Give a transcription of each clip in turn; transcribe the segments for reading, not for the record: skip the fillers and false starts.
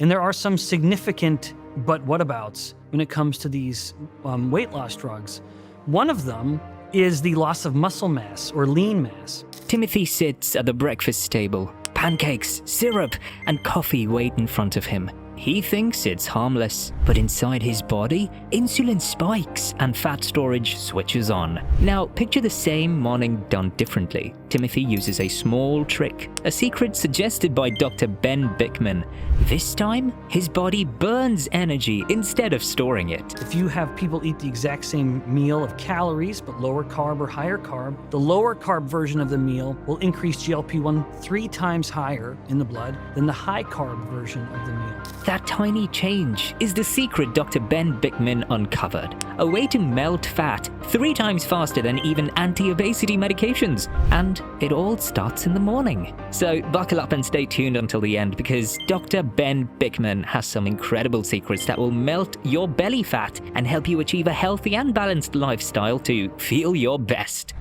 And there are some significant but whatabouts when it comes to these weight loss drugs. One of them is the loss of muscle mass or lean mass. Timothy sits at the breakfast table. Pancakes, syrup, and coffee wait in front of him. He thinks it's harmless, but inside his body, insulin spikes and fat storage switches on. Now, picture the same morning done differently. Timothy uses a small trick, a secret suggested by Dr. Ben Bikman. This time, his body burns energy instead of storing it. If you have people eat the exact same meal of calories, but lower carb or higher carb, the lower carb version of the meal will increase GLP-1 3 times higher in the blood than the high carb version of the meal. That tiny change is the secret Dr. Ben Bikman uncovered. A way to melt fat 3 times faster than even anti-obesity medications. And it all starts in the morning. So buckle up and stay tuned until the end, because Dr. Ben Bikman has some incredible secrets that will melt your belly fat and help you achieve a healthy and balanced lifestyle to feel your best.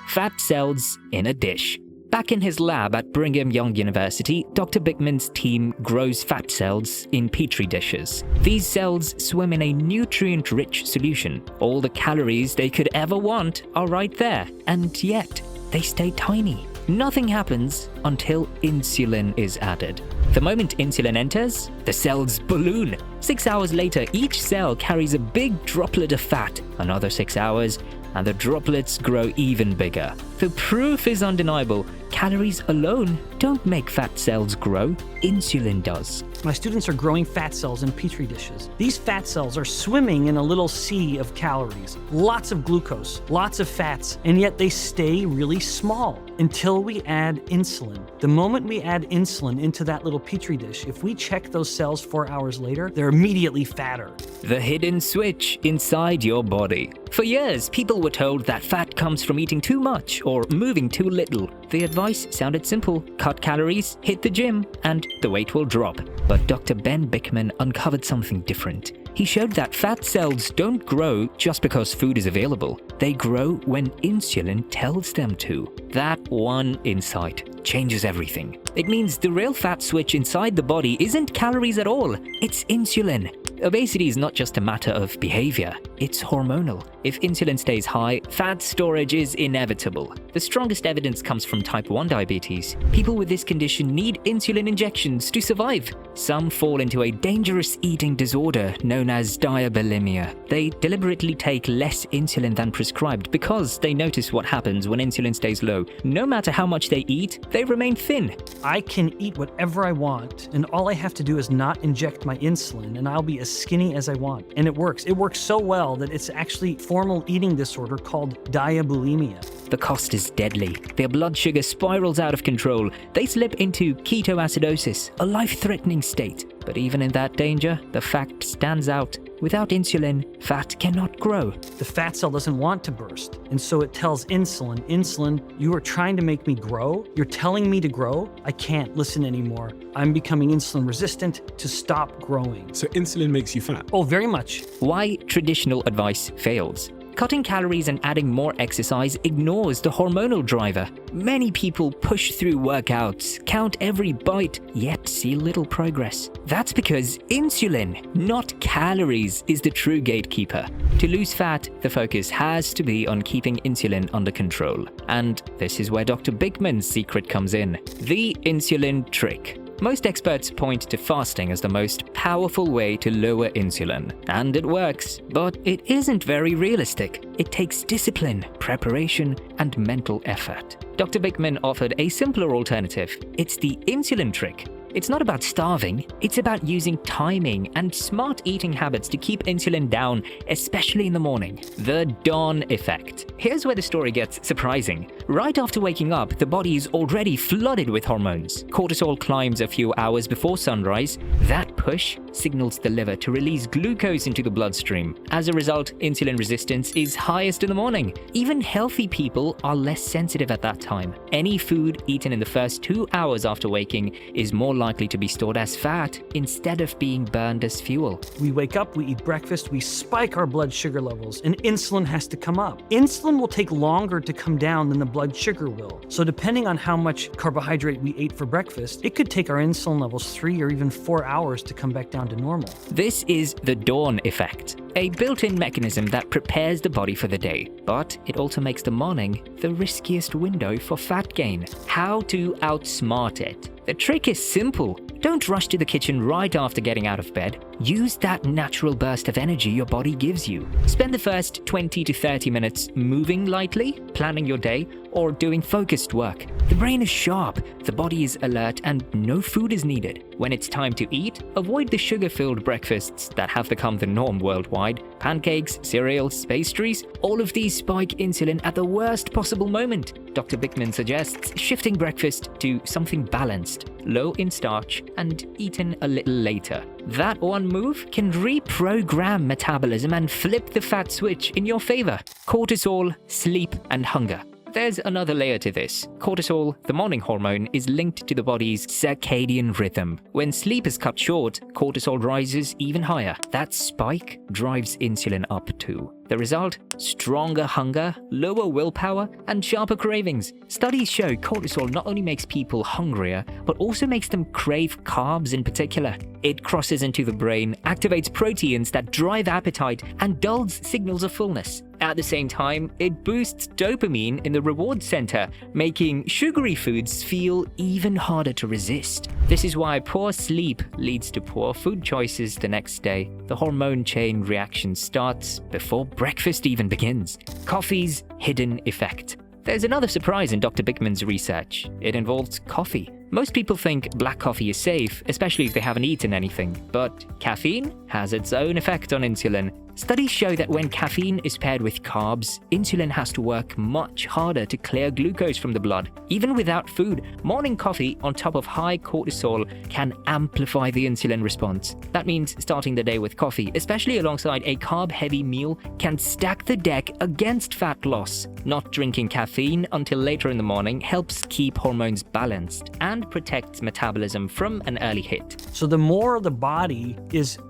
Fat cells in a dish. Back in his lab at Brigham Young University, Dr. Bikman's team grows fat cells in petri dishes. These cells swim in a nutrient-rich solution. All the calories they could ever want are right there, and yet they stay tiny. Nothing happens until insulin is added. The moment insulin enters, the cells balloon. 6 hours later, each cell carries a big droplet of fat. Another 6 hours, and the droplets grow even bigger. The proof is undeniable. Calories alone don't make fat cells grow. Insulin does. My students are growing fat cells in petri dishes. These fat cells are swimming in a little sea of calories, lots of glucose, lots of fats, and yet they stay really small until we add insulin. The moment we add insulin into that little petri dish, if we check those cells 4 hours later, they're immediately fatter. The hidden switch inside your body. For years, people were told that fat comes from eating too much or moving too little. The advice sounded simple: cut calories, hit the gym, and the weight will drop. But Dr. Ben Bikman uncovered something different. He showed that fat cells don't grow just because food is available. They grow when insulin tells them to. That one insight changes everything. It means the real fat switch inside the body isn't calories at all, it's insulin. Obesity is not just a matter of behavior, it's hormonal. If insulin stays high, fat storage is inevitable. The strongest evidence comes from type 1 diabetes. People with this condition need insulin injections to survive. Some fall into a dangerous eating disorder known as 𝗪𝗪𝗔. They deliberately take less insulin than prescribed because they notice what happens when insulin stays low. No matter how much they eat, they remain thin. I can eat whatever I want, and all I have to do is not inject my insulin, and I'll be as skinny as I want. And it works. It works so well that it's actually formal eating disorder called diabulimia. The cost is deadly. Their blood sugar spirals out of control. They slip into ketoacidosis, a life-threatening state. But even in that danger, the fact stands out. Without insulin, fat cannot grow. The fat cell doesn't want to burst, and so it tells insulin, you are trying to make me grow? You're telling me to grow? I can't listen anymore. I'm becoming insulin resistant to stop growing. So insulin makes you fat? Oh, very much. Why traditional advice fails. Cutting calories and adding more exercise ignores the hormonal driver. Many people push through workouts, count every bite, yet see little progress. That's because insulin, not calories, is the true gatekeeper. To lose fat, the focus has to be on keeping insulin under control. And this is where Dr. Bikman's secret comes in. The insulin trick. Most experts point to fasting as the most powerful way to lower insulin, and it works, but it isn't very realistic. It takes discipline, preparation, and mental effort. Dr. Bikman offered a simpler alternative. It's the insulin trick. It's not about starving, it's about using timing and smart eating habits to keep insulin down, especially in the morning. The dawn effect. Here's where the story gets surprising. Right after waking up, the body is already flooded with hormones. Cortisol climbs a few hours before sunrise. That push signals the liver to release glucose into the bloodstream. As a result, insulin resistance is highest in the morning. Even healthy people are less sensitive at that time. Any food eaten in the first 2 hours after waking is more likely to be stored as fat instead of being burned as fuel. We wake up, we eat breakfast, we spike our blood sugar levels, and insulin has to come up. Insulin will take longer to come down than the blood sugar will. So depending on how much carbohydrate we ate for breakfast, it could take our insulin levels 3 or even 4 hours to come back down to normal. This is the dawn effect, a built-in mechanism that prepares the body for the day, but it also makes the morning the riskiest window for fat gain. How to outsmart it? The trick is simple. Don't rush to the kitchen right after getting out of bed. Use that natural burst of energy your body gives you. Spend the first 20 to 30 minutes moving lightly, planning your day, or doing focused work. The brain is sharp, the body is alert, and no food is needed. When it's time to eat, avoid the sugar-filled breakfasts that have become the norm worldwide. Pancakes, cereals, pastries, all of these spike insulin at the worst possible moment. Dr. Bikman suggests shifting breakfast to something balanced, low in starch, and eaten a little later. That one move can reprogram metabolism and flip the fat switch in your favor. Cortisol, sleep, and hunger. There's another layer to this. Cortisol, the morning hormone, is linked to the body's circadian rhythm. When sleep is cut short, cortisol rises even higher. That spike drives insulin up too. The result? Stronger hunger, lower willpower, and sharper cravings. Studies show cortisol not only makes people hungrier, but also makes them crave carbs in particular. It crosses into the brain, activates proteins that drive appetite, and dulls signals of fullness. At the same time, it boosts dopamine in the reward center, making sugary foods feel even harder to resist. This is why poor sleep leads to poor food choices the next day. The hormone chain reaction starts before breakfast even begins. Coffee's hidden effect. There's another surprise in Dr. Bikman's research. It involves coffee. Most people think black coffee is safe, especially if they haven't eaten anything, but caffeine has its own effect on insulin. Studies show that when caffeine is paired with carbs, insulin has to work much harder to clear glucose from the blood. Even without food, morning coffee on top of high cortisol can amplify the insulin response. That means starting the day with coffee, especially alongside a carb-heavy meal, can stack the deck against fat loss. Not drinking caffeine until later in the morning helps keep hormones balanced and protects metabolism from an early hit. So the more the body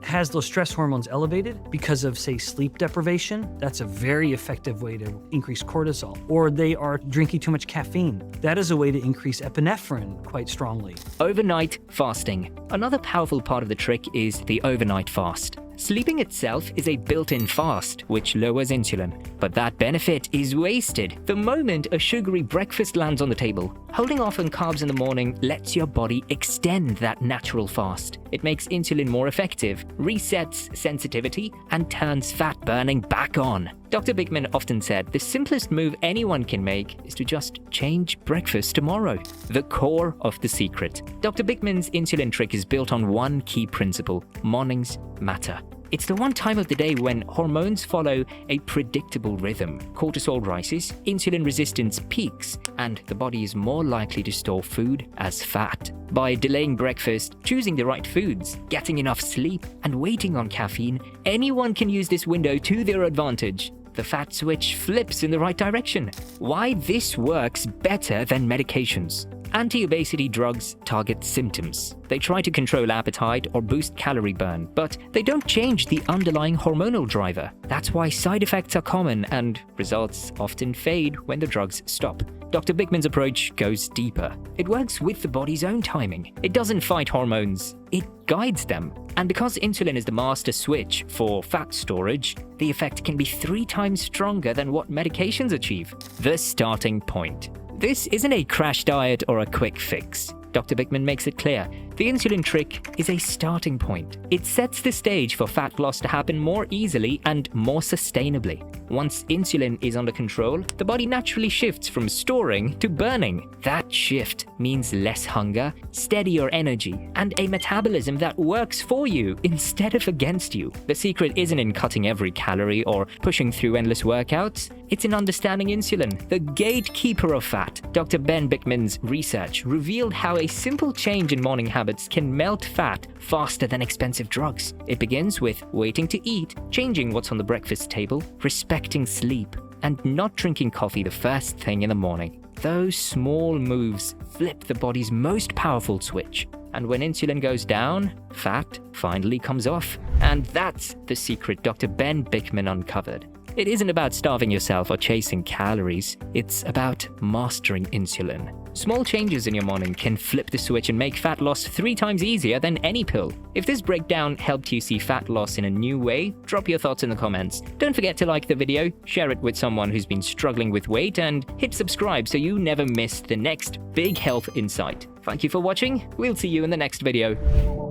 has those stress hormones elevated because of, say, sleep deprivation, that's a very effective way to increase cortisol. Or they are drinking too much caffeine. That is a way to increase epinephrine quite strongly. Overnight fasting. Another powerful part of the trick is the overnight fast. Sleeping itself is a built-in fast, which lowers insulin. But that benefit is wasted the moment a sugary breakfast lands on the table. Holding off on carbs in the morning lets your body extend that natural fast. It makes insulin more effective, resets sensitivity, and turns fat burning back on. Dr. Bikman often said the simplest move anyone can make is to just change breakfast tomorrow. The core of the secret. Dr. Bikman's insulin trick is built on one key principle: mornings matter. It's the one time of the day when hormones follow a predictable rhythm. Cortisol rises, insulin resistance peaks, and the body is more likely to store food as fat. By delaying breakfast, choosing the right foods, getting enough sleep, and waiting on caffeine, anyone can use this window to their advantage. The fat switch flips in the right direction. Why this works better than medications. Anti-obesity drugs target symptoms. They try to control appetite or boost calorie burn, but they don't change the underlying hormonal driver. That's why side effects are common and results often fade when the drugs stop. Dr. Bikman's approach goes deeper. It works with the body's own timing. It doesn't fight hormones, it guides them. And because insulin is the master switch for fat storage, the effect can be 3 times stronger than what medications achieve. The starting point. This isn't a crash diet or a quick fix. Dr. Bikman makes it clear, the insulin trick is a starting point. It sets the stage for fat loss to happen more easily and more sustainably. Once insulin is under control, the body naturally shifts from storing to burning. That shift means less hunger, steadier energy, and a metabolism that works for you instead of against you. The secret isn't in cutting every calorie or pushing through endless workouts. It's in understanding insulin, the gatekeeper of fat. Dr. Ben Bikman's research revealed how a simple change in morning habits can melt fat faster than expensive drugs. It begins with waiting to eat, changing what's on the breakfast table, respecting sleep, and not drinking coffee the first thing in the morning. Those small moves flip the body's most powerful switch. And when insulin goes down, fat finally comes off. And that's the secret Dr. Ben Bikman uncovered. It isn't about starving yourself or chasing calories. It's about mastering insulin. Small changes in your morning can flip the switch and make fat loss 3 times easier than any pill. If this breakdown helped you see fat loss in a new way, drop your thoughts in the comments. Don't forget to like the video, share it with someone who's been struggling with weight, and hit subscribe so you never miss the next big health insight. Thank you for watching. We'll see you in the next video.